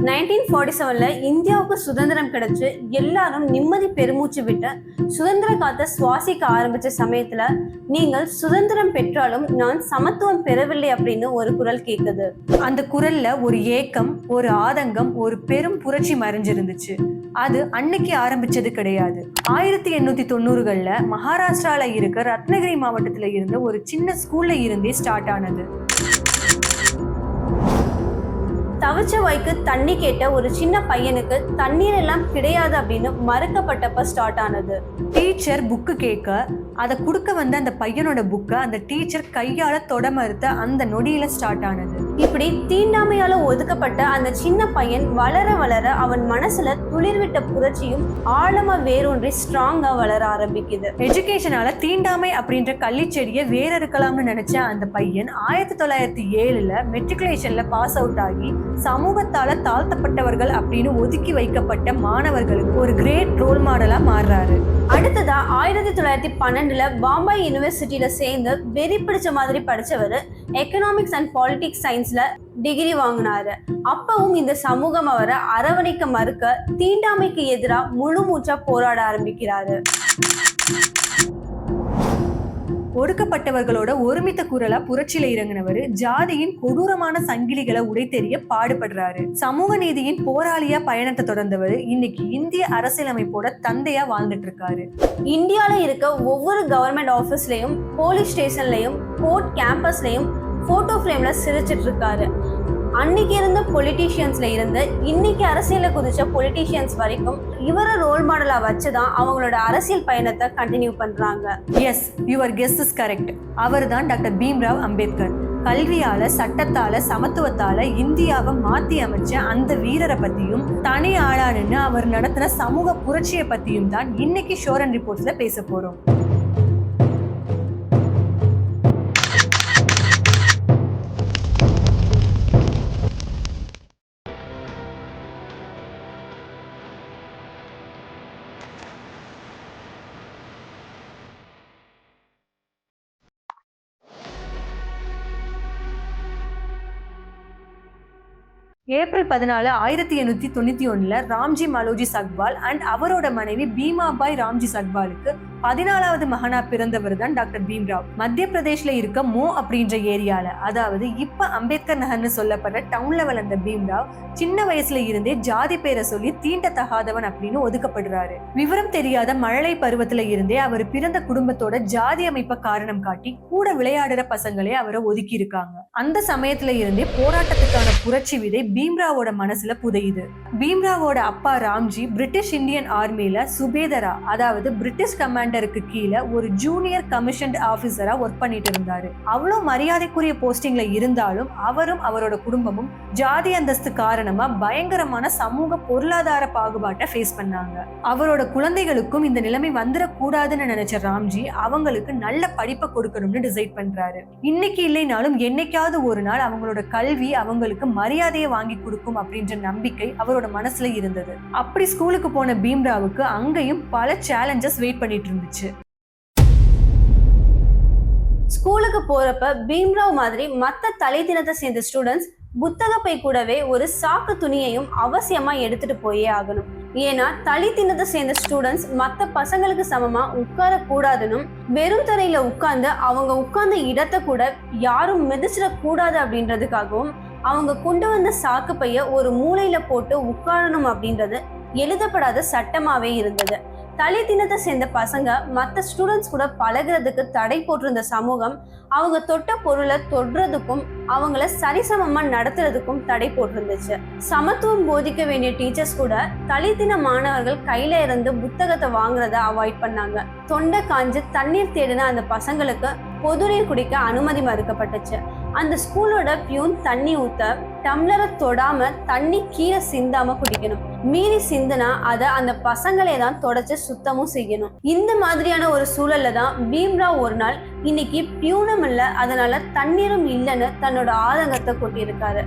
1947ல இந்தியாவுக்கு சுதந்திரம் கிடைச்சு எல்லாரும் நிம்மதி பெருமூச்சு விட்டு சுதந்திர காத்த சுவாசிக்க ஆரம்பிச்ச சமயத்துல நீங்கள் சுதந்திரம் பெற்றாலும் நான் சமத்துவம் பெறவில்லை அப்படின்னு ஒரு குரல் கேட்குது. அந்த குரல்ல ஒரு ஏக்கம், ஒரு ஆதங்கம், ஒரு பெரும் புரட்சி மறைஞ்சிருந்துச்சு. அது அன்னைக்கு ஆரம்பிச்சது கிடையாது. 1890கள்ல மகாராஷ்டிரால இருக்க ரத்னகிரி மாவட்டத்துல இருந்த ஒரு சின்ன ஸ்கூல்ல இருந்தே ஸ்டார்ட் ஆனது. தவிச்ச வாய்க்கு தண்ணி கேட்ட ஒரு சின்ன பையனுக்கு தண்ணீர் எல்லாம் கிடையாது அப்படின்னு மறுக்கப்பட்டப்ப ஸ்டார்ட் ஆனது. டீச்சர் புக்கு கேட்க அதை கொடுக்க வந்த அந்த பையனோட புக்கை அந்த டீச்சர் கையால தொட மறுத்த அந்த நொடியில ஸ்டார்ட் ஆனது. இப்படி தீண்டாமையால ஒதுக்கப்பட்ட அந்த சின்ன பையன் வளர வளர அவன் மனசுல துளிர்விட்ட புரட்சியும் ஆழமா வேரூன்றி ஸ்ட்ராங்கா வளர ஆரம்பிக்குது. எஜுகேஷனால தீண்டாமை அப்படின்ற கள்ளிச்செடியை வேற இருக்கலாம்னு நினைச்ச அந்த பையன் 1907ல மெட்ரிகுலேஷன்ல பாஸ் அவுட் ஆகி சமூகத்தால தாழ்த்தப்பட்டவர்கள் அப்படின்னு ஒதுக்கி வைக்கப்பட்ட மாணவர்களுக்கு ஒரு கிரேட் ரோல் மாடலா மாறுறாரு. அடுத்ததா 1912ல பாம்பாய் யூனிவர்சிட்டியில சேர்ந்து வெறி பிடிச்ச மாதிரி படிச்சவர் எக்கனாமிக்ஸ் அண்ட் பாலிட்டிக்ஸ் சயின்ஸ்ல டிகிரி வாங்கினாரு. அப்பவும் இந்த சமூகம் அவரை அரவணைக்க மறுக்க தீண்டாமைக்கு எதிராக முழு மூச்சா போராட ஆரம்பிக்கிறாரு. ஒடுக்கப்பட்டவர்களோட ஒருமித்த குரலா புரட்சியில இறங்கினவர் ஜாதியின் கொடூரமான சங்கிலிகளை உடைத்தெறிய பாடுபடுறாரு. சமூக நீதியின் போராளியா பயணத்தை தொடர்ந்தவர் இன்னைக்கு இந்திய அரசியலமைப்போட தந்தையா வாழ்ந்துட்டு இருக்காரு. இந்தியால இருக்க ஒவ்வொரு கவர்மெண்ட் ஆபீஸ்லயும், போலீஸ் ஸ்டேஷன்லயும், கோர்ட் கேம்பஸ்லயும் போட்டோ ஃப்ரேம்ல சிரிச்சிட்டு இருக்காரு. அன்னைக்கு இருந்த பொலிட்டீஷியன்ஸ்ல இருந்து இன்னைக்கு அரசியல குதிச்ச பொலிட்டீஷியன்ஸ் வரைக்கும் இவரை ரோல் மாடலா வச்சுதான் அவங்களோட அரசியல் பயணத்தை கண்டினியூ பண்றாங்க. Yes, your guess is correct. அவர் தான் டாக்டர் பீம்ராவ் அம்பேத்கர். கல்வியால, சட்டத்தால, சமத்துவத்தால இந்தியாவை மாத்தி அமைச்ச அந்த வீரரை பத்தியும் தனி ஆளானுன்னு அவர் நடத்தின சமூக புரட்சியை பத்தியும் தான் இன்னைக்கு ஷோர் அண்ட் ரிப்போர்ட்ஸ்ல பேச போறோம். ஏப்ரல் 14, 1891ல ராம்ஜி மாலோஜி சக்பால் அண்ட் அவரோட மனைவி பீமாபாய் ராம்ஜி சக்பாலுக்கு 14வது மகனா பிறந்தவர் தான் டாக்டர் பீம்ராவ். மத்திய பிரதேஷ்ல இருக்க மோ அப்படின்ற ஏரியால, அதாவது இப்ப அம்பேத்கர் நகர்னு சொல்லப்படுற டவுன்ல வளர்ந்த பீம்ராவ் சின்ன வயசுல இருந்தே ஜாதி பேரை சொல்லி தீண்டத்தகாதவன் அப்படின்னு ஒதுக்கப்படுறாரு. விவரம் தெரியாத மழலை பருவத்துல இருந்தே அவர் பிறந்த குடும்பத்தோட ஜாதி அமைப்பை காரணம் காட்டி கூட விளையாடுற பசங்களே அவரை ஒதுக்கி இருக்காங்க. அந்த சமயத்துல இருந்தே போராட்டத்துக்கான புரட்சி விதை பீம்ராவோட மனசுல புதையுது. பீம்ராவோட அப்பா ராம்ஜி பிரிட்டிஷ் இந்தியன் ஆர்மியில சுபேதரா, அதாவது பிரிட்டிஷ் கமாண்டருக்கு கீழே ஒரு ஜூனியர் கமிஷன்ட் ஆபீசரா ஒர்க் பண்ணிட்டு இருந்தாரு. அவ்வளவு மரியாதைக்குரிய போஸ்டிங்ல இருந்தாலும் அவரும் அவரோட குடும்பமும் ஜாதி அந்தஸ்து காரணமா பயங்கரமான சமூக பொருளாதார பாகுபாட்டை ஃபேஸ் பண்ணாங்க. அவரோட குழந்தைகளுக்கும் இந்த நிலைமை வந்துடக்கூடாதுன்னு நினைச்ச ராம்ஜி அவங்களுக்கு நல்ல படிப்பை கொடுக்கணும்னு டிசைட் பண்றாரு. இன்னைக்கு இல்லைனாலும் என்னைக்காவது ஒரு நாள் அவங்களோட கல்வி அவங்களுக்கு மரியாதையை வாங்கி கொடுக்கும் அப்படின்ற நம்பிக்கை அவரோட மனசுல இருந்தது. அப்படி ஸ்கூலுக்கு போன பீம்ராவுக்கு அங்கேயும் பல சேலஞ்சஸ் வெயிட் பண்ணிட்டு இருந்துச்சு. ஸ்கூலுக்கு போறப்ப பீம்ராவ் மாதிரி மத்த தலை தினத்தை சேர்ந்த ஸ்டூடெண்ட்ஸ் புத்தக பை கூடவே ஒரு சாக்கு துணியையும் அவசியமா எடுத்துட்டு போயே ஆகணும். ஏன்னா தலை தினத்தை சேர்ந்த ஸ்டூடெண்ட்ஸ் மத்த பசங்களுக்கு சமமா உட்கார கூடாதுன்னும், வெறும் தரையில உட்கார்ந்து அவங்க உட்கார்ந்த இடத்தை கூட யாரும் மிதிச்சிட கூடாது அப்படின்றதுக்காகவும் அவங்க கொண்டு வந்த சாக்கு பைய ஒரு மூலையில போட்டு உட்காரணும் அப்படின்றது எழுதப்படாத சட்டமாவே இருந்தது. தலை தினத்தை சேர்ந்த பசங்க மற்ற ஸ்டூடெண்ட்ஸ் கூட பழகிறதுக்கு தடை போட்டிருந்த சமூகம் அவங்க தொட்ட பொருளை தொடுறதுக்கும் அவங்கள சரிசமமா நடத்துறதுக்கும் தடை போட்டிருந்துச்சு. சமத்துவம் போதிக்க வேண்டிய டீச்சர்ஸ் கூட தலித்தின மாணவர்கள் கையில இருந்து புத்தகத்தை வாங்குறத அவாய்ட் பண்ணாங்க. தொண்டை காஞ்சு தண்ணீர் தேடின அந்த பசங்களுக்கு பொது நீர் குடிக்க அனுமதி மறுக்கப்பட்டுச்சு. அந்த ஸ்கூலோட பியூன் தண்ணி ஊத்த டம்ளரை தொடாம தண்ணி கீழே சிந்தாம குடிக்கணும். மீறி சிந்துனா அதை அந்த பசங்களே தான் தொடச்சு சுத்தமும் செய்யணும். இந்த மாதிரியான ஒரு சூழல்ல தான் பீம்ராவ் ஒரு நாள் இன்னைக்கு பியூனும் இல்ல, அதனால தண்ணீரும் இல்லைன்னு தன்னோட ஆதங்கத்தை கொட்டியிருக்காரு.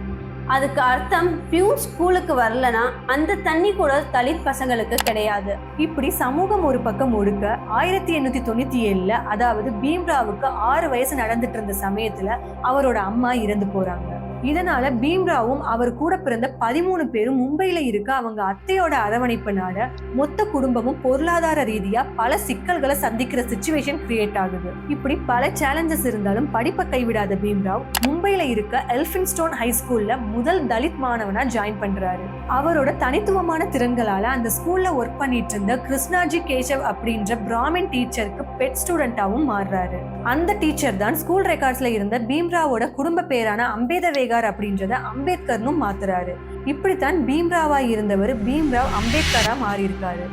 அதுக்கு அர்த்தம் பியூன் ஸ்கூலுக்கு வரலனா அந்த தண்ணி கூட தலித் பசங்களுக்கு கிடையாது. இப்படி சமூகம் ஒரு பக்கம் ஒடுக்க 1897ல, அதாவது பீம்ராவுக்கு 6 வயசு நடந்துட்டு இருந்த சமயத்துல அவரோட அம்மா இறந்து போறாங்க. இதனால பீம்ராவும் அவர் கூட பிறந்த 13 பேரும் மும்பையில இருக்க அவங்க அத்தையோட அரவணைப்புனால மொத்த குடும்பமும் பொருளாதார ரீதியா பல சிக்கல்களை சந்திக்கிற சிச்சுவேஷன் கிரியேட் ஆகுது. இப்படி பல சேலஞ்சஸ் இருந்தாலும் படிப்பை கைவிடாத பீம்ராவ் மும்பையில இருக்க எல்பின்ஸ்டோன் ஹை ஸ்கூல்ல முதல் தலித் மாணவனா ஜாயின் பண்றாரு. அவரோட தனித்துவமான திறன்களால அந்த ஸ்கூல்ல ஒர்க் பண்ணிட்டு இருந்த கிருஷ்ணாஜி கேசவ் அப்படின்ற பிராமின் டீச்சருக்கு பெட் ஸ்டூடெண்டாவும் மாறுறாரு. அந்த டீச்சர் தான் ஸ்கூல் ரெக்கார்ட்ஸ்ல இருந்த பீம்ராவோட குடும்ப பேரான அம்பேதவேகார் அப்படின்றத அம்பேத்கர்னு மாத்துறாரு. இப்படித்தான் பீம்ராவா இருந்தவர் பீம்ராவ் அம்பேத்கரா மாறி இருக்காரு.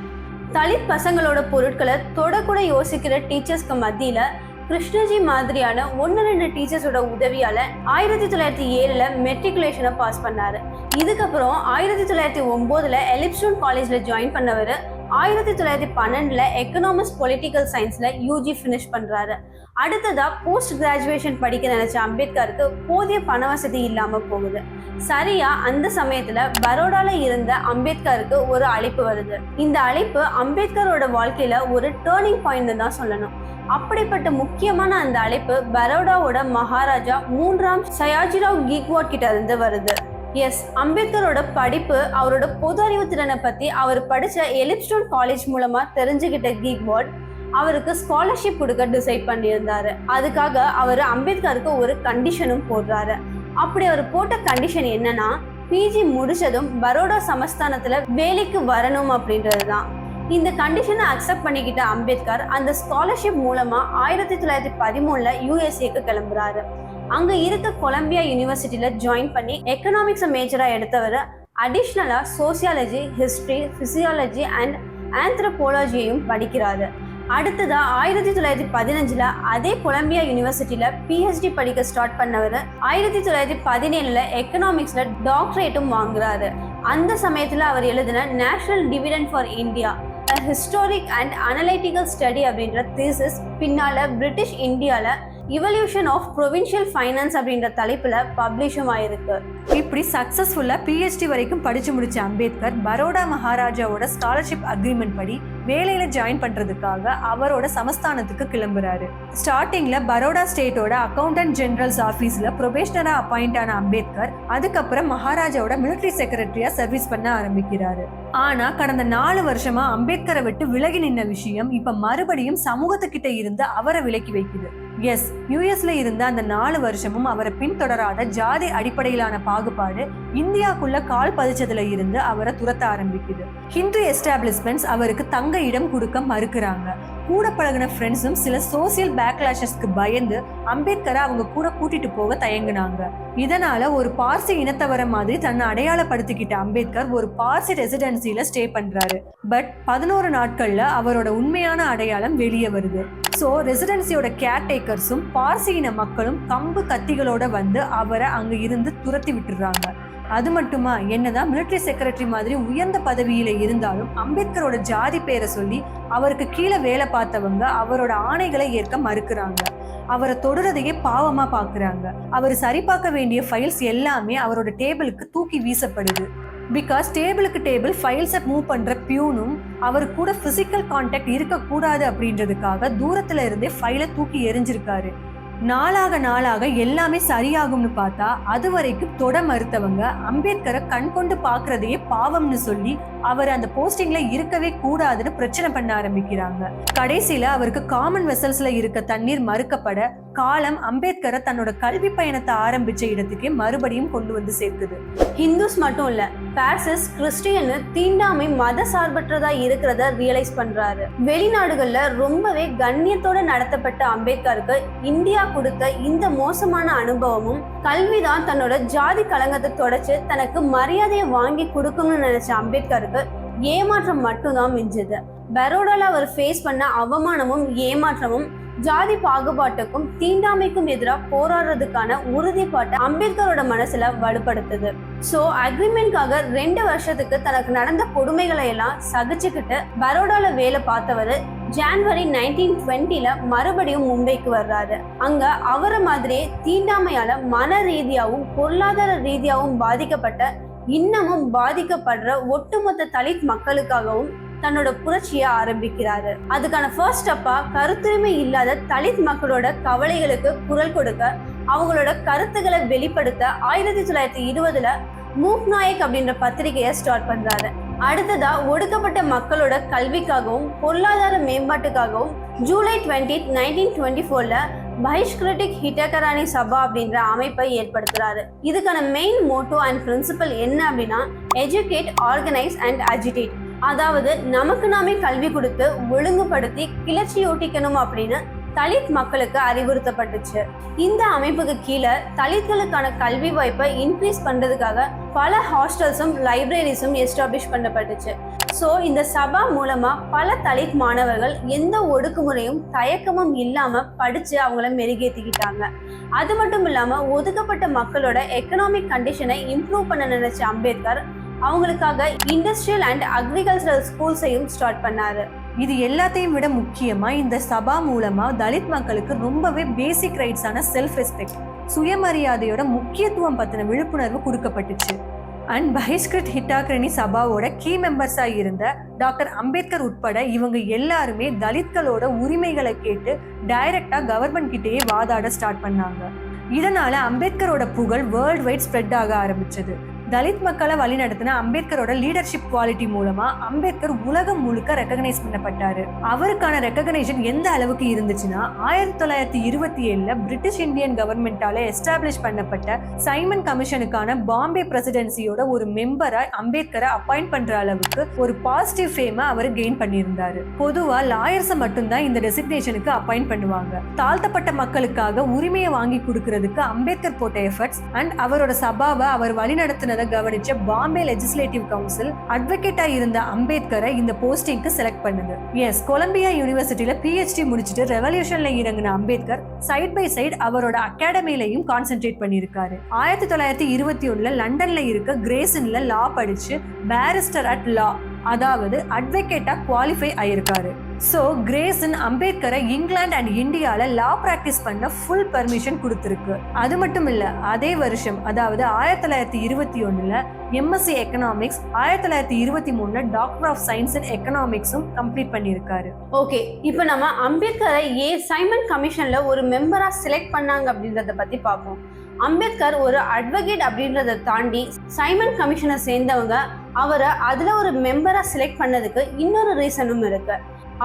தலித் பசங்களோட பொருட்களை தொடக்கூட யோசிக்கிற டீச்சர்ஸ்க்கு மத்தியில கிருஷ்ணஜி மாதிரியான 1-2 டீச்சர்ஸோட உதவியால 1907 மெட்ரிகுலேஷனை பாஸ் பண்ணாரு. இதுக்கப்புறம் 1909 எலிப்ஸ்டோன் காலேஜ்ல ஜாயின் பண்ணவர் 1912 எக்கனாமிக்ஸ் பொலிட்டிக்கல் சயின்ஸ்ல யூஜி ஃபினிஷ் பண்றாரு. அடுத்ததா போஸ்ட் கிராஜுவேஷன் படிக்க நினைச்ச அம்பேத்கருக்கு போதிய பண வசதி இல்லாம போகுது. சரியா அந்த சமயத்துல பரோடால இருந்த அம்பேத்கருக்கு ஒரு அழைப்பு வருது. இந்த அழைப்பு அம்பேத்கரோட வாழ்க்கையில ஒரு டேர்னிங் பாயிண்ட் தான் சொல்லணும். அப்படிப்பட்ட முக்கியமான அந்த அழைப்பு பரோடாவோட மகாராஜா 3ஆம் சயாஜிராவ் கீக்வாட் கிட்ட இருந்து வருது. எஸ், அம்பேத்கரோட படிப்பு, அவரோட பொது அறிவு திறனை பத்தி அவர் படிச்ச எலிப்ஸ்டோன் காலேஜ் மூலமா தெரிஞ்சுக்கிட்ட கீக்வாட் அவருக்கு ஸ்காலர்ஷிப் கொடுக்க டிசைட் பண்ணியிருந்தாரு. அதுக்காக அவர் அம்பேத்கருக்கு ஒரு கண்டிஷனும் போடுறாரு. அப்படி அவர் போட்ட கண்டிஷன் என்னன்னா, பிஜி முடிச்சதும் பரோடா சமஸ்தானத்துல வேலைக்கு வரணும் அப்படின்றது தான். இந்த கண்டிஷனை அக்செப்ட் பண்ணிக்கிட்ட அம்பேத்கர் அந்த ஸ்காலர்ஷிப் மூலமா 1913 யுஎஸ்ஏக்கு கிளம்புறாரு. அங்க இருக்க கொலம்பியா யூனிவர்சிட்டியில ஜாயின் பண்ணி எக்கனாமிக்ஸ் மேஜரா எடுத்தவர் அடிஷ்னலா சோசியாலஜி, ஹிஸ்டரி, பிசியாலஜி அண்ட் ஆந்த்ரோபோலஜியையும் படிக்கிறாரு. அடுத்ததா 1915 அதே கொலம்பியா யூனிவர்சிட்டியில பிஹெச்டி படிக்க ஸ்டார்ட் பண்ணவர் 1917 எக்கனாமிக்ஸ்ல டாக்டரேட்டும் வாங்குறாரு. அந்த சமயத்துல அவர் எழுதின national dividend for India, historic and analytical study அப்படின்ற தீசிஸ் பின்னால பிரிட்டிஷ் இந்தியால இவல்யூஷன் ஆஃப் ப்ரொவின்ஷியல் ஃபைனான்ஸ் அப்படின்ற தலைப்புல பப்ளிஷும் ஆயிருக்கு. இப்படி சக்சஸ்ஃபுல்லா பிஹெச்டி வரைக்கும் படிச்சு முடிச்ச அம்பேத்கர் பரோடா மகாராஜாவோட ஸ்காலர்ஷிப் அக்ரிமெண்ட் படி வேலையில ஜாயின் பண்றதுக்காக அவரோட சமஸ்தானத்துக்கு கிளம்புறாரு. ஸ்டார்டிங்ல பரோடா ஸ்டேட்டோட அக்கௌண்டன்ட் ஜெனரல்ஸ் ஆபீஸ்ல ப்ரொபேஷனரா அப்பாயிண்ட் ஆன அம்பேத்கர் அதுக்கப்புறம் மகாராஜாவோட மிலிட்டரி செக்ரட்டரியா சர்வீஸ் பண்ண ஆரம்பிக்கிறாரு. ஆனா கடந்த 4 வருஷமா அம்பேத்கரை விட்டு விலகி நின்ன விஷயம் இப்ப மறுபடியும் சமூகத்துக்கிட்ட இருந்து அவரை விலக்கி வைக்குது. எஸ், யூஎஸ்ல இருந்த அந்த 4 வருஷமும் அவரை பின்தொடராத ஜாதி அடிப்படையிலான பாகுபாடு இந்தியாக்குள்ள கால் பதிச்சதுல இருந்து அவரை துரத்த ஆரம்பிக்குது. ஹிந்து எஸ்டாப்ளிஷ்மெண்ட்ஸ் அவருக்கு தங்க இடம் கொடுக்க மறுக்கிறாங்க. கூட பழகின ஃப்ரெண்ட்ஸும் சில சோசியல் பேக்லாஷஸ்க்கு பயந்து அம்பேத்கரை அவங்க கூட கூட்டிட்டு போக தயங்குனாங்க. இதனால ஒரு பார்சி இனத்தவர மாதிரி தன்னை அடையாளப்படுத்திக்கிட்ட அம்பேத்கர் ஒரு பார்சி ரெசிடென்சில ஸ்டே பண்றாரு. பட் 11 நாட்கள்ல அவரோட உண்மையான அடையாளம் வெளியே வருது. ஸோ ரெசிடென்சியோட கேர்டேக்கர்ஸும் பார்சி இன மக்களும் கம்பு கத்திகளோட வந்து அவரை அங்க இருந்து துரத்தி விட்டுறாங்க. அது மட்டுமா, என்னதான் மிலிட்டரி செக்ரட்டரி மாதிரி உயர்ந்த பதவியில இருந்தாலும் அம்பேத்கரோட ஜாதி பேரை சொல்லி அவருக்கு கீழே வேலை பார்த்தவங்க அவரோட ஆணைகளை ஏற்க மறுக்கிறாங்க. அவரை தொடுறதையே பாவமா பாக்குறாங்க. அவர் சரி பார்க்க வேண்டிய ஃபைல்ஸ் எல்லாமே அவரோட டேபிளுக்கு தூக்கி வீசப்படுது. பிகாஸ் டேபிளுக்கு டேபிள் ஃபைல்ஸை மூவ் பண்ற பியூனும் அவர் கூட பிசிக்கல் கான்டாக்ட் இருக்கக்கூடாது அப்படின்றதுக்காக தூரத்துல இருந்தே ஃபைலை தூக்கி எரிஞ்சிருக்காரு. நாளாக எல்லாமே சரியாகும்னு பார்த்தா அது வரைக்கும் தொட மறுத்தவங்க அம்பேத்கரை கண் கொண்டு பாக்குறதையே பாவம்னு சொல்லி அவர் அந்த போஸ்டிங்ல இருக்கவே கூடாதுன்னு பிரச்சனை பண்ண ஆரம்பிக்கிறாங்க. கடைசியில அவருக்கு காமன் வெசல்ஸ்ல இருக்க தண்ணீர் மறுக்கப்பட காலம் அம்பேத்கரை தன்னோட கல்வி பயணத்தை ஆரம்பிச்ச இடத்துக்கே மறுபடியும் கொண்டு வந்து சேர்க்குது. ஹிந்துஸ் மட்டும் இல்ல, பாசிஸ், கிறிஸ்டியன் தீண்டாமை மத சார்பற்றதா இருக்கிறத ரியலைஸ் பண்றாரு. வெளிநாடுகள்ல ரொம்பவே கண்ணியத்தோட நடத்தப்பட்ட அம்பேத்கருக்கு இந்தியா கொடுத்த இந்த மோசமான அனுபவமும் கல்விதான் தன்னோட ஜாதி கலங்கத்தை தொடச்சு தனக்கு மரியாதையை வாங்கி கொடுக்கணும்னு நினைச்ச அம்பேத்கருக்கு ஏமாற்றம் மட்டும்தான் மிஞ்சுது. பரோடால அவர் ஃபேஸ் பண்ண அவமானமும் ஏமாற்றமும் ஜாதி பாகுபாட்டுக்கும் தீண்டாமைக்கும் எதிராக போராடுறதுக்கான உறுதிப்பாட்டை அம்பேத்கரோட மனசுல வலுப்படுத்துது. சோ அக்ரிமெண்ட்காக 2 வருஷத்துக்கு தனக்கு நடந்த கொடுமைகளை எல்லாம் சகிச்சுக்கிட்டு பரோடால வேலை பார்த்தவர் ஜனவரி 1920 மறுபடியும் மும்பைக்கு வர்றாரு. அங்க அவரை மாதிரியே தீண்டாமையால மன ரீதியாகவும் பொருளாதார ரீதியாகவும் பாதிக்கப்பட்ட, இன்னமும் பாதிக்கப்படுற ஒட்டுமொத்த தலித் மக்களுக்காகவும் தன்னோட புரட்சியை ஆரம்பிக்கிறாரு. அதுக்கான ஃபர்ஸ்ட் ஸ்டெப்பா கருத்துரிமை இல்லாத தலித் மக்களோட கவலைகளுக்கு குரல் கொடுக்க அவங்களோட கருத்துக்களை வெளிப்படுத்த 1920 மூக் நாயக் அப்படின்ற பத்திரிகையை ஸ்டார்ட் பண்றாரு. அடுத்ததா ஒடுக்கப்பட்ட மக்களோட கல்விக்காகவும் பொருளாதார மேம்பாட்டுக்காகவும் ஜூலை 20, 1924 பஹிஷ்கிருதிக் ஹிதகராணி சபா அப்படின்ற அமைப்பை ஏற்படுத்துறாரு. இதுக்கான மெயின் மோட்டோ அண்ட் பிரின்சிபல் என்ன அப்படின்னா எஜுகேட், ஆர்கனைஸ் அண்ட் அஜிடேட். அதாவது நமக்கு நாமே கல்வி கொடுத்து ஒழுங்குபடுத்தி கிளர்ச்சியூட்டிக்கணும் அப்படின்னு தலித் மக்களுக்கு அறிவுறுத்தப்பட்டுச்சு. இந்த அமைப்புக்கு கீழே தலித்களுக்கான கல்வி வாய்ப்பை இன்க்ரீஸ் பண்றதுக்காக பல ஹாஸ்டல்ஸும் லைப்ரரிஸும் எஸ்டாப்ளிஷ் பண்ணப்பட்டுச்சு. ஸோ இந்த சபா மூலமா பல தலித் மாணவர்கள் எந்த ஒடுக்குமுறையும் தயக்கமும் இல்லாம படிச்சு அவங்கள மெருகேற்றிக்கிட்டாங்க. அது மட்டும் இல்லாம ஒதுக்கப்பட்ட மக்களோட எக்கனாமிக் கண்டிஷனை இம்ப்ரூவ் பண்ண நினைச்ச அம்பேத்கர் அவங்களுக்காக இண்டஸ்ட்ரியல் அண்ட் அக்ரிகல்ச்சரல் ஸ்கூல்ஸையும் ஸ்டார்ட் பண்ணாரு. இது எல்லாத்தையும் விட முக்கியமா இந்த சபா மூலமா தலித் மக்களுக்கு ரொம்பவே பேசிக் ரைட்ஸான செல்ஃப் ரெஸ்பெக்ட், சுயமரியாதையோட முக்கியத்துவம் பத்தின விழிப்புணர்வு கொடுக்கப்பட்டுச்சு. அண்ட் பஹிஷ்கிருத் ஹிதகராணி சபாவோட கீ மெம்பர்ஸா இருந்த டாக்டர் அம்பேத்கர் உட்பட இவங்க எல்லாருமே தலித்களோட உரிமைகளை கேட்டு டைரக்டா கவர்மெண்ட் கிட்டேயே வாதாட ஸ்டார்ட் பண்ணாங்க. இதனால அம்பேத்கரோட புகழ் வேர்ல்ட் வைட் ஸ்ப்ரெட் ஆக ஆரம்பிச்சது. தலித் மக்களை வழிநடத்தின அம்பேத்கரோட லீடர்ஷிப் குவாலிட்டி மூலமா அம்பேத்கர் உலகம் முழுக்க ரெகக்னைஸ் பண்ணப்பட்டாரு. அவருக்கான ரெகக்னைசேஷன் எந்த அளவுக்கு இருந்துச்சுன்னா 1927 பிரிட்டிஷ் இந்தியன் கவர்மெண்டால எஸ்டாப்ளிஷ் பண்ணப்பட்ட சைமன் கமிஷனுக்கான பாம்பே பிரசிடென்சியோட ஒரு மெம்பரா அம்பேத்கரை அப்பாயிண்ட் பண்ற அளவுக்கு ஒரு பாசிட்டிவ் ஃபேமை அவர் கெயின் பண்ணியிருந்தாரு. பொதுவா லாயர்ஸை மட்டும்தான் இந்த டெசிக்னேஷனுக்கு அப்பாயிண்ட் பண்ணுவாங்க. தாழ்த்தப்பட்ட மக்களுக்காக உரிமையை வாங்கி கொடுக்கறதுக்கு அம்பேத்கர் போட்ட எஃபர்ட்ஸ் அண்ட் அவரோட சபாவை அவர் வழிநடத்தினதை கவனிச்ச பாம்பே லெஜிஸ்லேட்டிவ் கவுன்சில் அட்வொகேட்டா இருந்த அம்பேத்கரை இந்த போஸ்டிங்க்கு செலக்ட் பண்ணுது. எஸ், கொலம்பியா யூனிவர்சிட்டியில PhD முடிச்சுட்டு ரெவல்யூஷன்ல இறங்கின அம்பேத்கர் சைட் பை சைட் அவரோட அகாடமிலையும் கான்சென்ட்ரேட் பண்ணியிருக்காரு. 1921 லண்டன்ல இருக்க கிரேசன்ல லா படிச்சு பேரிஸ்டர் அட் லா, அதாவது அட்வொகேட்டா குவாலிஃபை ஆயிருக்காரு. ஸோ கிரேசன் அம்பேத்கரை இங்கிலாந்து அண்ட் இந்தியால லா பிராக்டிஸ் பண்ண ஃபுல் பர்மிஷன் கொடுத்துருக்கு. அது மட்டும் இல்ல, அதே வருஷம் அதாவது 1921 MSc economics, 1923 doctor of science in எக்கனாமிக்ஸும் கம்ப்ளீட் பண்ணியிருக்காரு. ஓகே, இப்போ நம்ம அம்பேத்கரை சைமன் கமிஷன்ல ஒரு மெம்பரா செலக்ட் பண்ணாங்க அப்படின்றத பத்தி பார்ப்போம். அம்பேத்கர் ஒரு அட்வொகேட் அப்படின்றத தாண்டி சைமன் கமிஷனை சேர்ந்தவங்க அவரை அதுல ஒரு மெம்பரா செலக்ட் பண்ணதுக்கு இன்னொரு ரீசனும் இருக்கு.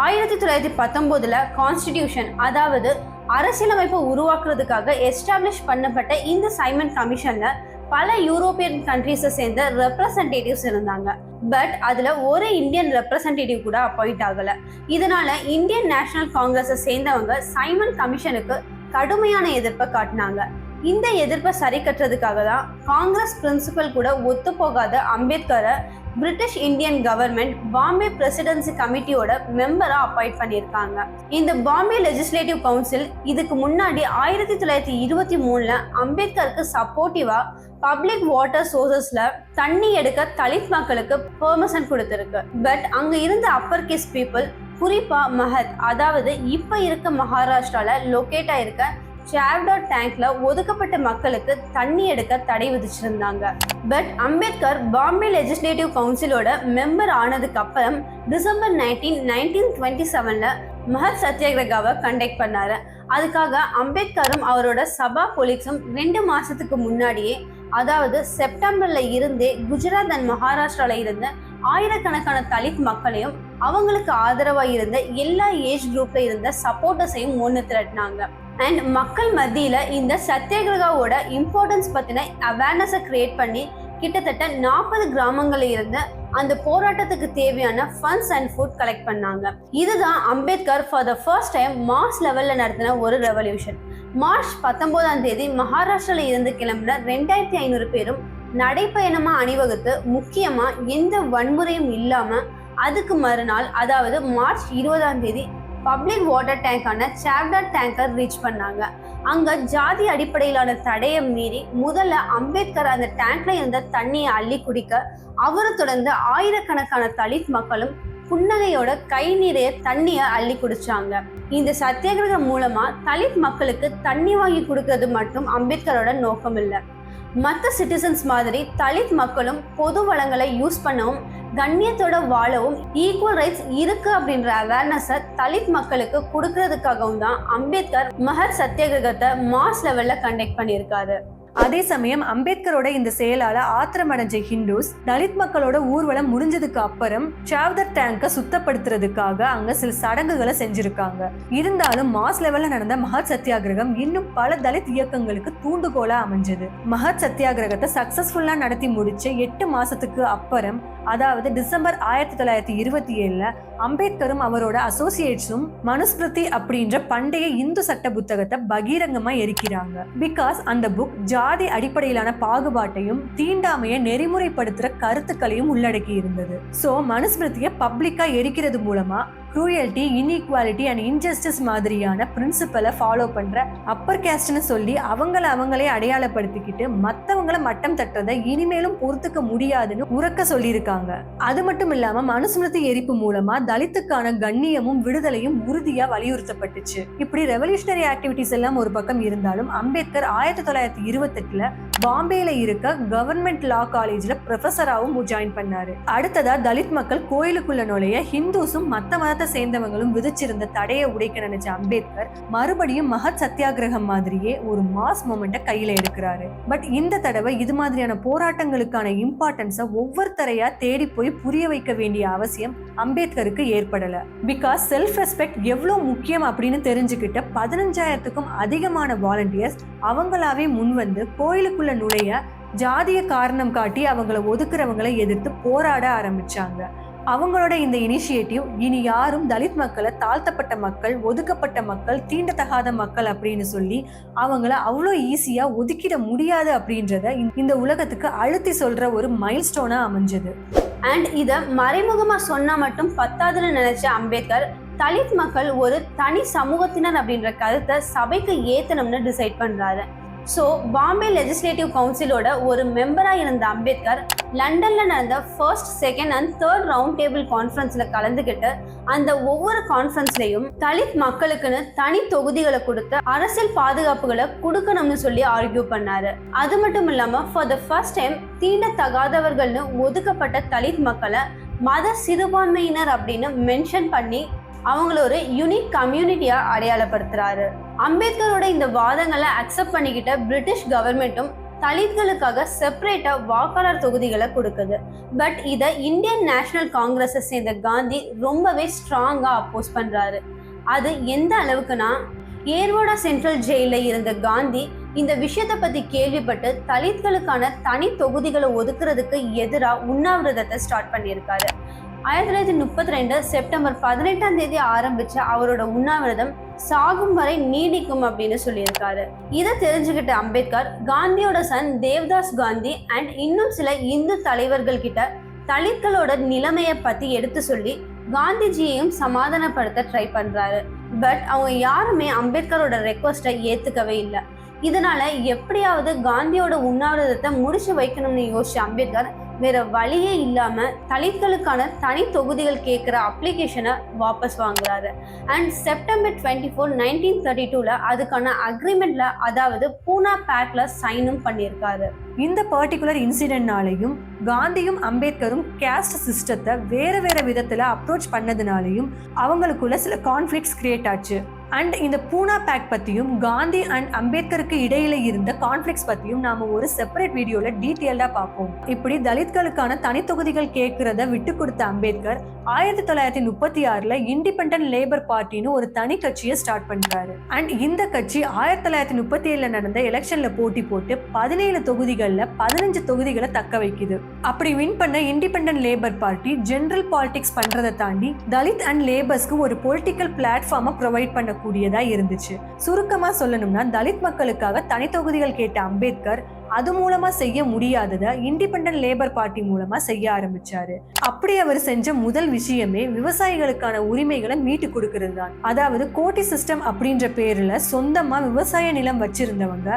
1919 கான்ஸ்டிடியூஷன், அதாவது அரசியலமைப்பை உருவாக்குறதுக்காக எஸ்டாப்ளிஷ் பண்ணப்பட்ட இந்த சைமன் கமிஷன்ல பல யூரோப்பியன் கண்ட்ரீஸை சேர்ந்த ரெப்ரசன்டேட்டிவ்ஸ் இருந்தாங்க. பட் அதுல ஒரு இந்தியன் ரெப்ரசன்டேட்டிவ் கூட அப்பாயிண்ட் ஆகல. இதனால இந்தியன் நேஷனல் காங்கிரஸை சேர்ந்தவங்க சைமன் கமிஷனுக்கு கடுமையான எதிர்ப்பை காட்டினாங்க. இந்த எதிர்ப்பை சரி கட்டுறதுக்காக தான் காங்கிரஸ் பிரின்சிபல் கூட ஒத்து போகாத அம்பேத்கரை British Indian government Bombay presidency கமிட்டியோட மெம்பரா அப்பாயிண்ட் பண்ணியிருக்காங்க. இந்த பாம்பே லெஜிஸ்லேட்டிவ் கவுன்சில் இதுக்கு முன்னாடி 1923 அம்பேத்கருக்கு சப்போர்ட்டிவா பப்ளிக் வாட்டர் சோர்சஸ்ல தண்ணி எடுக்க தலித் மக்களுக்கு பெர்மிஷன் கொடுத்திருக்கு. பட் அங்க இருந்த அப்பர் கேஸ்ட் பீப்புள், குறிப்பா மஹத், அதாவது இப்ப இருக்க மகாராஷ்டிரால லொகேட் ஆயிருக்க சாவ்டா டேங்க்ல ஒதுக்கப்பட்ட மக்களுக்கு தண்ணி எடுக்க தடை விதிச்சிருந்தாங்க. பட் அம்பேத்கர் பாம்பே லெஜிஸ்லேட்டிவ் கவுன்சிலோட மெம்பர் ஆனதுக்கு அப்புறம் டிசம்பர் 19, 1927 மஹத் சத்தியாகிரகாவை கண்டக்ட் பண்ணாரு. அதுக்காக அம்பேத்கரும் அவரோட சபா கொலீக்ஸும் 2 மாசத்துக்கு முன்னாடியே, அதாவது செப்டம்பர்ல இருந்தே குஜராத் அண்ட் மகாராஷ்டிரால இருந்து ஆயிரக்கணக்கான தலித் மக்களையும் அவங்களுக்கு ஆதரவா இருந்த எல்லா ஏஜ் குரூப்ல இருந்த சப்போர்ட்டர்ஸையும் ஒன்று திரட்டினாங்க. அண்ட் மக்கள் மத்தியில இந்த சத்தியாகிரகாவோட இம்பார்ட்டன்ஸ் பத்தின அவேர்னஸை கிரியேட் பண்ணி கிட்டத்தட்ட 40 கிராமங்கள்ல இருந்து அந்த போராட்டத்துக்கு தேவையான ஃபண்ட்ஸ் அண்ட் ஃபுட் கலெக்ட் பண்ணாங்க. இதுதான் Ambedkar for the first time mass லெவல்ல நடத்தின ஒரு ரெவல்யூஷன். மார்ச் 19 மகாராஷ்டிரால இருந்து கிளம்பின 2500 பேரும் நடைப்பயணமா அணிவகுத்து முக்கியமா எந்த வன்முறையும் இல்லாம அதுக்கு மறுநாள், அதாவது மார்ச் 20 பப்ளிக் வாட்டர் டேங்கான சாவ்டா டேங்கர் ரீச் பண்ணாங்க. அங்க ஜாதி அடிப்படையிலான தடையை மீறி முதல்ல அம்பேத்கர் அந்த டேங்க்ல இருந்த தண்ணியை அள்ளி குடிக்க அவரை தொடர்ந்து ஆயிரக்கணக்கான தலித் மக்களும் புன்னகையோட கை நிறைய தண்ணியை அள்ளி குடிச்சாங்க. இந்த சத்தியாகிரகம் மூலமா தலித் மக்களுக்கு தண்ணி வாங்கி கொடுக்கறது மட்டும் அம்பேத்கரோட நோக்கம் இல்லை. மற்ற சிட்டிசன்ஸ் மாதிரி தலித் மக்களும் பொது வளங்களை யூஸ் பண்ணவும் கண்ணியத்தோட வாழவும் ஈக்குவல் ரைட்ஸ் இருக்கு அப்படின்ற அவேர்னஸை தலித் மக்களுக்கு கொடுக்கறதுக்காகவும் தான் அம்பேத்கர் மஹத் சத்தியாகிரகத்தை மாஸ் லெவல்ல கண்டக்ட் பண்ணியிருக்காரு. அதே சமயம் அம்பேத்கரோட இந்த செயலால ஆத்திரமடைஞ்ச ஹிந்துஸ் தலித் மக்களோட ஊர்வலம் முடிஞ்சதுக்கு அப்புறம் சாவ்தர் டேங்கை சுத்தப்படுத்துறதுக்காக அங்க சில சடங்குகளை செஞ்சிருக்காங்க. இருந்தாலும் மாஸ் லெவல்ல நடந்த மஹத் சத்தியாகிரகம் இன்னும் பல தலித் இயக்கங்களுக்கு தூண்டுகோலா அமைஞ்சது. மஹத் சத்தியாகிரகத்தை சக்சஸ்ஃபுல்லா நடத்தி முடிச்ச 8 மாசத்துக்கு அப்புறம், அதாவது டிசம்பர் 1927 அம்பேத்கரும் அவரோட அசோசியேட்ஸும் மனுஸ்மிருதி அப்படின்ற பண்டைய இந்து சட்ட புத்தகத்தை பகிரங்கமா எரிக்கிறாங்க. பிகாஸ் அந்த புக் ஜாதி அடிப்படையிலான பாகுபாட்டையும் தீண்டாமையை நெறிமுறைப்படுத்துற கருத்துக்களையும் உள்ளடக்கி இருந்தது. சோ மனுஸ்மிருதியை பப்ளிக்கா எரிக்கிறது மூலமா க்ரூயல்டி, இன்இக்வாலிட்டி அண்ட் இன்ஜஸ்டிஸ் மாதிரியான பிரின்சிபலை ஃபாலோ பண்ற அப்பர் கேஸ்ட்னு சொல்லி அவங்களே அடையாளப்படுத்திக்கிட்டு மற்றவங்களை மட்டம் தட்டுறதை இனிமேலும் பொறுத்துக்க முடியாதுன்னு உறக்க சொல்லியிருக்காங்க. அது மட்டும் இல்லாம மனுஸ்மிருதி எரிப்பு மூலமா தலித்துக்கான கண்ணியமும் விடுதலையும் உறுதியா வலியுறுத்தப்பட்டுச்சு. இப்படி ரெவல்யூஷனரி ஆக்டிவிட்டிஸ் எல்லாம் ஒரு பக்கம் இருந்தாலும் அம்பேத்கர் 1928 பாம்பேல இருக்க கவர்மெண்ட் லா காலேஜ்ல ப்ரொஃபஸராவும் ஜாயின் பண்ணாரு. அடுத்ததா தலித் மக்கள் கோயிலுக்குள்ள நுழைய ஹிந்துஸும் மத்த மதத்தை சேர்ந்தவங்களும் விதிச்சிருந்த தடையை உடைக்க நினைச்ச அம்பேத்கர் மறுபடியும் மஹத் சத்தியாகிரகம் மாதிரியே ஒரு மாஸ் மூமெண்ட்டை கையில எடுக்கிறாரு. பட் இந்த தடவை இது மாதிரியான போராட்டங்களுக்கான இம்பார்ட்டன்ஸை ஒவ்வொருத்தரையா தேடி போய் புரிய வைக்க வேண்டிய அவசியம் அம்பேத்கருக்கு ஏற்படல. பிகாஸ் செல்ஃப் ரெஸ்பெக்ட் எவ்வளவு முக்கியம் அப்படின்னு தெரிஞ்சுக்கிட்ட 15,000க்கும் அதிகமான வாலண்டியர்ஸ் அவங்களாவே முன்வந்து கோயிலுக்குள்ள நுழைய ஜாதிய காரணம் காட்டி அவங்கள ஒதுக்குறவங்களை எதிர்த்து போராட ஆரம்பிச்சாங்க. அவங்களோட இந்த இனிஷியேட்டிவ் இனி யாரும் தலித் மக்களை தாழ்த்தப்பட்ட மக்கள், ஒதுக்கப்பட்ட மக்கள், தீண்டத்தகாத மக்கள் அப்படின்னு சொல்லி அவங்கள அவ்வளோ ஈஸியா ஒதுக்கிட முடியாது அப்படின்றத இந்த உலகத்துக்கு அழுத்தி சொல்ற ஒரு மைல்ஸ்டோனா அமைஞ்சது. அண்ட் இதை மறைமுகமா சொன்னா மட்டும் பத்தாதுன்னு நினைச்ச அம்பேத்கர் தலித் மக்கள் ஒரு தனி சமூகத்தினர் அப்படின்ற கருத்தை சபைக்கு ஏத்தணும்னு டிசைட் பண்றாரு. ஸோ பாம்பே லெஜிஸ்லேட்டிவ் கவுன்சிலோட ஒரு மெம்பராக இருந்த அம்பேத்கர் லண்டன்ல நடந்த first, second and third round table கான்ஃபரன்ஸ்ல கலந்துக்கிட்டு அந்த ஒவ்வொரு கான்ஃபரன்ஸ்லையும் தலித் மக்களுக்குன்னு தனி தொகுதிகளை கொடுத்து அரசியல் பாதுகாப்புகளை கொடுக்கணும்னு சொல்லி ஆர்கியூ பண்ணாரு. அது மட்டும் இல்லாம ஃபார் த ஃபர்ஸ்ட் டைம் தீண்டத்தகாதவர்கள்னு ஒதுக்கப்பட்ட தலித் மக்களை மத சிறுபான்மையினர் அப்படின்னு மென்ஷன் பண்ணி அவங்கள ஒரு யூனிக் கம்யூனிட்டியா அடையாளப்படுத்துறாரு. அம்பேத்கரோட இந்த வாதங்களை அக்செப்ட் பண்ணிக்கிட்ட பிரிட்டிஷ் கவர்மெண்ட்டும் தலித்களுக்காக செப்பரேட்டா வாக்காளர் தொகுதிகளை கொடுக்குது. பட் இதை இந்தியன் நேஷனல் காங்கிரஸை சேர்ந்த காந்தி ரொம்பவே ஸ்ட்ராங்கா அப்போஸ் பண்றாரு. அது எந்த அளவுக்குன்னா, ஏர்வாடா சென்ட்ரல் ஜெயில இருந்த காந்தி இந்த விஷயத்தை பத்தி கேள்விப்பட்டு தலித்களுக்கான தனி தொகுதிகளை ஒதுக்குறதுக்கு எதிராக உண்ணாவிரதத்தை ஸ்டார்ட் பண்ணியிருக்காரு. 1932 செப்டம்பர் 18 ஆரம்பிச்ச அவரோட உண்ணாவிரதம் சாகும் வரை நீடிக்கும் அப்படின்னு சொல்லியிருக்காரு. இதை தெரிஞ்சுக்கிட்ட அம்பேத்கர் காந்தியோட சன் தேவ்தாஸ் காந்தி அண்ட் இன்னும் சில இந்து தலைவர்கள் கிட்ட தலித்களோட நிலைமையை பத்தி எடுத்து சொல்லி காந்திஜியையும் சமாதானப்படுத்த ட்ரை பண்றாரு. பட் அவங்க யாருமே அம்பேத்கரோட ரெக்வஸ்டை ஏத்துக்கவே இல்லை. இதனால எப்படியாவது காந்தியோட உண்ணாவிரதத்தை முடிச்சு வைக்கணும்னு யோசிச்ச அம்பேத்கர் வேற வழியே இல்லாம தலித்களுக்கான தனி தொகுதிகள் கேட்கிற அப்ளிகேஷனை வாபஸ் வாங்குறாரு. அண்ட் செப்டம்பர் 24, 1932 அதுக்கான அக்ரிமெண்ட்ல, அதாவது பூனா பேக்ல சைனும் பண்ணியிருக்காரு. இந்த பர்டிகுலர் இன்சிடென்ட்னாலையும் காந்தியும் அம்பேத்கரும் கேஸ்ட் சிஸ்டத்தை வேற விதத்துல அப்ரோச் பண்ணதுனாலையும் அவங்களுக்குள்ள சில கான்ஃபிளிக்ட்ஸ் கிரியேட் ஆச்சு. அண்ட் இந்த பூனா பேக் பத்தியும் காந்தி அண்ட் அம்பேத்கருக்கு இடையில இருந்த கான்ஃபிளிக்ட்ஸ் பத்தியும் நாம ஒரு செப்பரேட் வீடியோல டீட்டெயில்டா பார்ப்போம். இப்படி தலித்களுக்கான தனி தொகுதிகள் கேட்கறத விட்டு கொடுத்த அம்பேத்கர் 1936 இண்டிபெண்டன்ட் லேபர் பார்ட்டின்னு ஒரு தனி கட்சியை ஸ்டார்ட் பண்றாரு. அண்ட் இந்த கட்சி 1937 நடந்த எலெக்ஷன்ல போட்டி போட்டு 17 தொகுதிகள்ல 15 தொகுதிகளை தக்க வைக்குது. அப்படி வின் பண்ண independent labour party general politics பண்றதை தாண்டி தலித் அண்ட் லேபர்ஸ்க்கு ஒரு பொலிட்டிக்கல் பிளாட்ஃபார்மை ப்ரொவைட் பண்ணக்கூடியதா இருந்துச்சு. சுருக்கமா சொல்லணும்னா, தலித் மக்களுக்காக தனி தொகுதிகள் கேட்ட அம்பேத்கர் அது மூலமா செய்ய முடியாததை இண்டிபெண்டன்ட் லேபர் பார்ட்டி மூலமா செய்ய ஆரம்பிச்சாரு. அப்படி அவர் செஞ்ச முதல் விஷயமே விவசாயிகளுக்கான உரிமைகளை மீட்டு கொடுக்கிறது தான். அதாவது கோட்டி சிஸ்டம் அப்படின்ற பேர்ல சொந்தமா விவசாய நிலம் வச்சிருந்தவங்க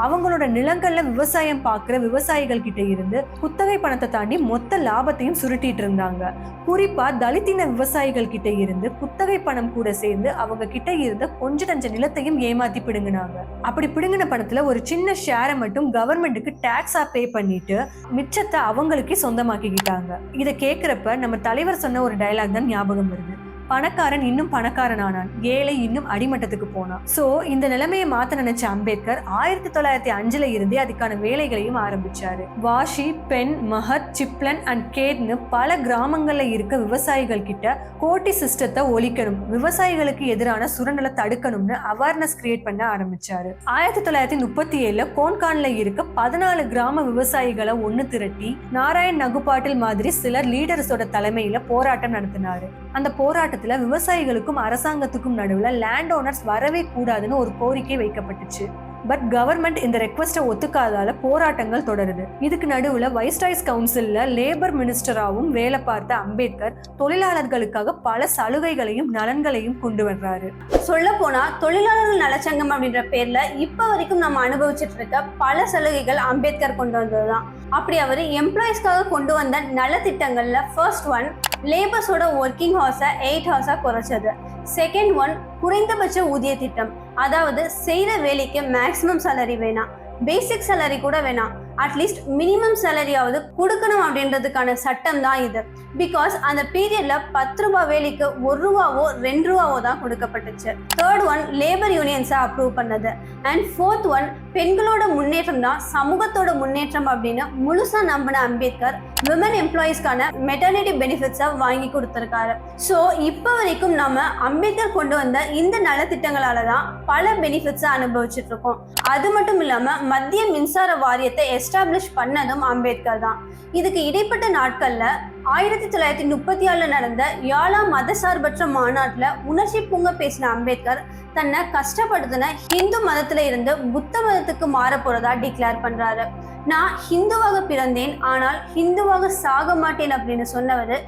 அவங்களோட நிலங்கள்ல விவசாயம் பார்க்கிற விவசாயிகள் கிட்ட இருந்து குத்தகை பணத்தை தாண்டி மொத்த லாபத்தையும் சுருட்டிட்டு இருந்தாங்க. குறிப்பா தலித்தின விவசாயிகள் கிட்ட இருந்து குத்தகை பணம் கூட சேர்ந்து அவங்க கிட்ட இருந்த கொஞ்ச நஞ்ச நிலத்தையும் ஏமாத்தி பிடுங்கினாங்க. அப்படி பிடுங்கின பணத்துல ஒரு சின்ன ஷேரை மட்டும் கவர்மெண்ட் கவர்மெண்ட்டுக்கு டாக்ஸா பே பண்ணிட்டு மிச்சத்தை அவங்களுக்கே சொந்தமாக்கிக்கிட்டாங்க. இதை கேட்கிறப்ப நம்ம தலைவர் சொன்ன ஒரு டயலாக் தான் ஞாபகம் வருது. பணக்காரன் இன்னும் பணக்காரன் ஆனான், ஏழை இன்னும் அடிமட்டத்துக்கு போனான். சோ இந்த நிலைமையை மாத்த நினைச்ச அம்பேத்கர் 1905 இருந்தே அதுக்கான வேலைகளையும் ஆரம்பிச்சாரு. வாஷி, பென், மஹத், சிப்லன் அண்ட் கேட்னு பல கிராமங்கள்ல இருக்க விவசாயிகள் கிட்ட கோட்டி சிஸ்டத்தை ஒழிக்கணும், விவசாயிகளுக்கு எதிரான சுரண்டலை தடுக்கணும்னு அவேர்னஸ் கிரியேட் பண்ண ஆரம்பிச்சாரு. 1937 கோன்கான்ல இருக்க 14 கிராம விவசாயிகளை ஒண்ணு திரட்டி நாராயண் நகுபாட்டில் மாதிரி சிலர் லீடர்ஸோட தலைமையில போராட்டம் நடத்தினாரு. அந்த போராட்டத்துல விவசாயிகளுக்கும் அரசாங்கத்துக்கும் நடுவுல லேண்ட் ஓனர்ஸ் வரவே கூடாதுன்னு ஒரு கோரிக்கை வைக்கப்பட்டுச்சு. பட் கவர்மெண்ட் இந்த ரெக்வெஸ்ட்டை ஒத்துக்காதால போராட்டங்கள் தொடருது. இதுக்கு நடுவுல வைஸ்ராய்ஸ் கவுன்சில்ல லேபர் மினிஸ்டராகவும் வேலை பார்த்த அம்பேத்கர் தொழிலாளர்களுக்காக பல சலுகைகளையும் நலன்களையும் கொண்டு வர்றாரு. சொல்ல போனா தொழிலாளர்கள் நலச்சங்கம் அப்படின்ற பேர்ல இப்ப வரைக்கும் நம்ம அனுபவிச்சுட்டு இருக்க பல சலுகைகள் அம்பேத்கர் கொண்டு வந்ததுதான். அப்படி அவர் எம்ப்ளாயிஸ்க்காக கொண்டு வந்த நலத்திட்டங்கள்ல ஃபர்ஸ்ட் ஒன் லேபர்ஸோட ஒர்க்கிங் ஹவர்ஸை 8 ஹவர்ஸா குறைச்சது. செகண்ட் ஒன் குறைந்தபட்ச ஊதிய திட்டம், அதாவது செய்யற வேலைக்கு மேக்ஸிமம் சேலரி வேணாம், பேசிக் சேலரி கூட வேணாம், அட்லீஸ்ட் மினிமம் சேலரியாவது கொடுக்கணும் அப்படின்றதுக்கான சட்டம் தான் இது. பிகாஸ் அந்த பீரியட்ல 10 ரூபாய் வேலைக்கு 1 ரூபாவோ 2 ரூபாவோ தான் கொடுக்கப்பட்டுச்சு. தேர்ட் ஒன் லேபர் யூனியன்ஸை அப்ரூவ் பண்ணது. அண்ட் ஃபோர்த் ஒன் பெண்களோட முன்னேற்றம் தான் சமூகத்தோட முன்னேற்றம் அப்படின்னு முழுசா நம்பின அம்பேத்கர் விமன் எம்ப்ளாயிஸ்க்கான மெட்டர்னிட்டி பெனிஃபிட்ஸை வாங்கி கொடுத்துருக்காரு. ஸோ இப்போ வரைக்கும் நம்ம அம்பேத்கர் கொண்டு வந்த இந்த நலத்திட்டங்களால தான் பல பெனிஃபிட்ஸை அனுபவிச்சுட்டு இருக்கோம். அது மட்டும் இல்லாம மத்திய மின்சார வாரியத்தை எஸ்டாப்ளிஷ் பண்ணதும் அம்பேத்கர் தான். இதுக்கு இடைப்பட்ட நாட்கள்ல 1934 நடந்த யாழா மதசார்பற்ற மாநாட்டுல உணர்ச்சி பூங்க பேசின அம்பேத்கர் தன்னை கஷ்டப்படுத்தின ஹிந்து மதத்துல இருந்து புத்த மதத்துக்கு மாற போறதா டிக்ளேர் பண்றாரு. நான் ஹிந்துவாக பிறந்தேன், ஆனால் ஹிந்துவாக சாக மாட்டேன் அப்படின்னு சொன்னவர்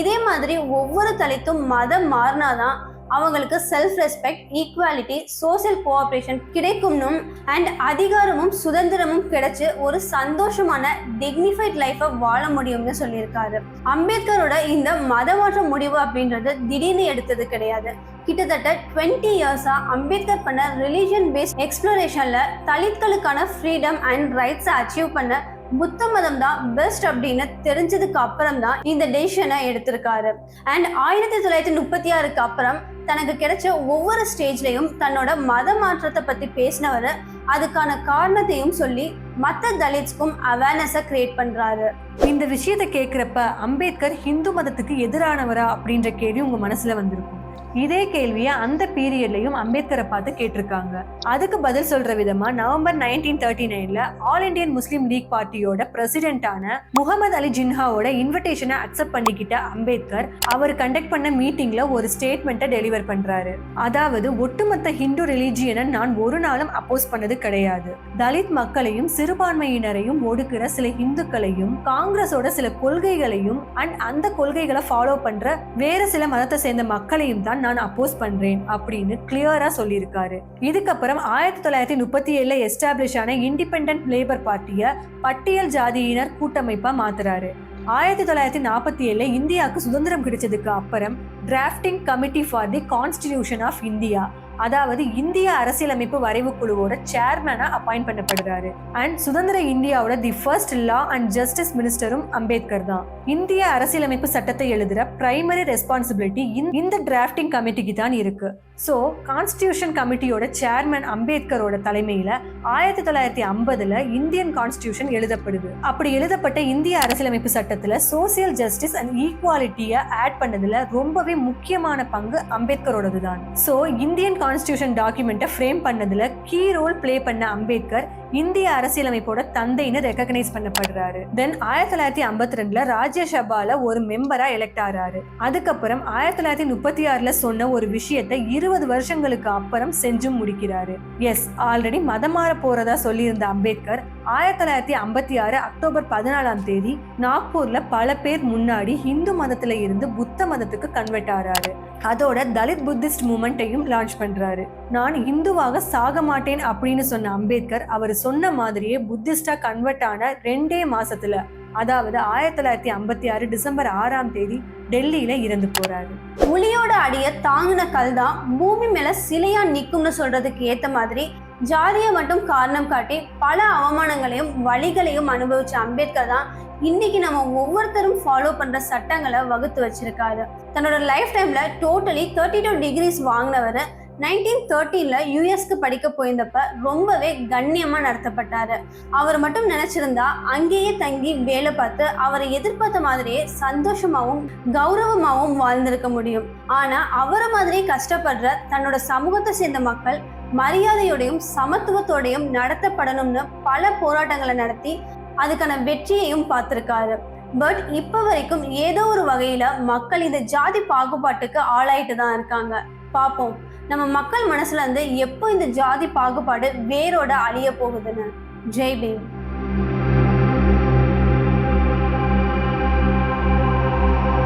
இதே மாதிரி ஒவ்வொரு தலித்தும் மதம் மாறினாதான் அவங்களுக்கு self respect, equality, social cooperation கிடைக்கும்னும் அண்ட் அதிகாரமும் சுதந்திரமும் கிடைச்சு ஒரு சந்தோஷமான டிக்னிஃபைட் லைஃபை வாழ முடியும்னு சொல்லியிருக்காரு. அம்பேத்கரோட இந்த மதமாற்ற முடிவு அப்படின்றது திடீர்னு எடுத்தது கிடையாது. கிட்டத்தட்ட 20 இயர்ஸா அம்பேத்கர் பண்ண ரிலீஜியன் பேஸ்ட் எக்ஸ்ப்ளோரேஷன்ல தலித்களுக்கான ஃப்ரீடம் அண்ட் ரைட்ஸை அச்சீவ் பண்ண புத்த மதம் தான் பெஸ்ட் அப்படின்னு தெரிஞ்சதுக்கு அப்புறம் தான் இந்த டெசிஷனை எடுத்திருக்காரு. அண்ட் 1936 அப்புறம் தனக்கு கிடைச்ச ஒவ்வொரு ஸ்டேஜ்லையும் தன்னோட மத மாற்றத்தை பத்தி பேசினவர் அதுக்கான காரணத்தையும் சொல்லி மற்ற தலித்ஸ்க்கும் அவேர்னஸை கிரியேட் பண்றாரு. இந்த விஷயத்தை கேட்கிறப்ப அம்பேத்கர் ஹிந்து மதத்துக்கு எதிரானவரா அப்படின்ற கேள்வி உங்க மனசுல வந்திருக்கும். இதே கேள்வியை அந்த பீரியட்லயும் அம்பேத்கரை பார்த்து கேட்டிருக்காங்க. அதுக்கு பதில் சொல்ற விதமா நவம்பர் 1939 ஆல் இண்டியன் முஸ்லீம் லீக் பார்ட்டியோட பிரசிடென்டான முகமது அலி ஜின்ஹாவோட இன்விடேஷனை அக்செப்ட் பண்ணிக்கிட்ட அம்பேத்கர் அவர் கண்டக்ட் பண்ண மீட்டிங்ல ஒரு ஸ்டேட்மெண்ட்டை டெலிவர் பண்றாரு. அதாவது ஒட்டுமொத்த ஹிந்து ரிலீஜியனை நான் ஒரு நாளும் அப்போஸ் பண்ணது கிடையாது. தலித் மக்களையும் சிறுபான்மையினரையும் ஒடுக்குற சில இந்துக்களையும் காங்கிரஸோட சில கொள்கைகளையும் அண்ட் அந்த கொள்கைகளை ஃபாலோ பண்ற வேற சில மதத்தை சேர்ந்த மக்களையும் தான் நான் அப்போஸ் பண்றேன் அப்படின்னு கிளியரா சொல்லியிருக்காரு. இதுக்கப்புறம் 1937 எஸ்டாப்ளிஷ் ஆன இண்டிபெண்டன்ட் லேபர் பார்ட்டிய பட்டியல் ஜாதியினர் கூட்டமைப்பா மாத்துறாரு. 1947 இந்தியாவுக்கு சுதந்திரம் கிடைச்சதுக்கு அப்புறம் drafting committee for the constitution of India, அதாவது இந்திய அரசியலமைப்பு வரைவு குழுவோட சேர்மனா அப்பாயிண்ட் பண்ணப்படுறாரு. அண்ட் சுதந்திர இந்தியாவோட the first law and justice மினிஸ்டரும் அம்பேத்கர் தான். இந்திய அரசியலமைப்பு சட்டத்தை எழுதுற பிரைமரி ரெஸ்பான்சிபிலிட்டி இந்த டிராஃப்டிங் கமிட்டிக்கு தான் இருக்கு. ஸோ கான்ஸ்டிடியூஷன் கமிட்டியோட சேர்மன் அம்பேத்கரோட தலைமையில 1950 இந்தியன் கான்ஸ்டிடியூஷன் எழுதப்படுது. அப்படி எழுதப்பட்ட இந்திய அரசியலமைப்பு சட்டத்துல சோசியல் ஜஸ்டிஸ் அண்ட் ஈக்குவாலிட்டியை ஆட் பண்ணதுல ரொம்பவே முக்கியமான பங்கு அம்பேத்கரோடது தான். ஸோ இந்தியன் கான்ஸ்டிடியூஷன் டாக்குமெண்ட்டை ஃப்ரேம் பண்ணதுல கீ ரோல் பிளே பண்ண அம்பேத்கர் இந்திய அரசியலமைப்போட தந்தைன்னு ரெகக்னைஸ் பண்ணப்படுறாரு. தென் 1952 ராஜ்யசபால ஒரு மெம்பரா எலெக்ட் ஆறாரு. அதுக்கப்புறம் 1936 சொன்ன ஒரு விஷயத்தை 20 வருஷங்களுக்கு அப்புறம் செஞ்சும் முடிக்கிறாரு. எஸ், ஆல்ரெடி மதம் மாற போறதா சொல்லியிருந்த அம்பேத்கர் 1956 அக்டோபர் 14 நாக்பூர்ல பல பேர் முன்னாடி ஹிந்து மதத்துல இருந்து புத்த மதத்துக்கு கன்வெர்ட் ஆறாரு. அதோட தலித் புத்திஸ்ட் மூமெண்ட்டையும் லான்ச் பண்றாரு. நான் இந்துவாக சாக மாட்டேன் அப்படின்னு சொன்ன அம்பேத்கர் அவர் சொன்ன மாதிரியே புத்திஸ்டா கன்வெர்ட் ஆன 2 மாசத்துல, அதாவது 1956 டிசம்பர் 6 டெல்லியில இறந்து போறாரு. புலியோட அடிய தாங்கின கல் தான் பூமி மேல சிலையா நிக்கும்னு சொல்றதுக்கு ஏத்த மாதிரி ஜாதியை மட்டும் காரணம் காட்டி பல அவமானங்களையும் வழிகளையும் அனுபவிச்ச அம்பேத்கர் தான் இன்னைக்கு நம்ம ஒவ்வொருத்தரும் ஃபாலோ பண்ற சட்டங்களை வகுத்து வச்சிருக்காரு. தன்னோட லைஃப் டைம்ல டோட்டலி 32 டிகிரிஸ் வாங்கினவர் 1913ல யுஎஸ்க்கு படிக்க போயிருந்தப்ப ரொம்பவே கண்ணியமா நடத்தப்பட்டாரு. அவர் மட்டும் நினைச்சிருந்தா அங்கேயே தங்கி வேலை பார்த்து அவரை எதிர்பார்த்த மாதிரியே சந்தோஷமாவும் கௌரவமாவும் வாழ்ந்திருக்க முடியும். ஆனா அவரை மாதிரியே கஷ்டப்படுற தன்னோட சமூகத்தை சேர்ந்த மக்கள் மரியாதையோடையும் சமத்துவத்தோடையும் நடத்தப்படணும்னு பல போராட்டங்களை நடத்தி அதுக்கான வெற்றியையும் பார்த்திருக்காரு. பட் இப்ப வரைக்கும் ஏதோ ஒரு வகையில மக்கள் இந்த ஜாதி பாகுபாட்டுக்கு ஆளாயிட்டு தான் இருக்காங்க. பாப்போம் நம்ம மக்கள் மனசுல இருந்து எப்போ இந்த ஜாதி பாகுபாடு வேரோட அழிய போகுதுன்னு. ஜெய் பீம்.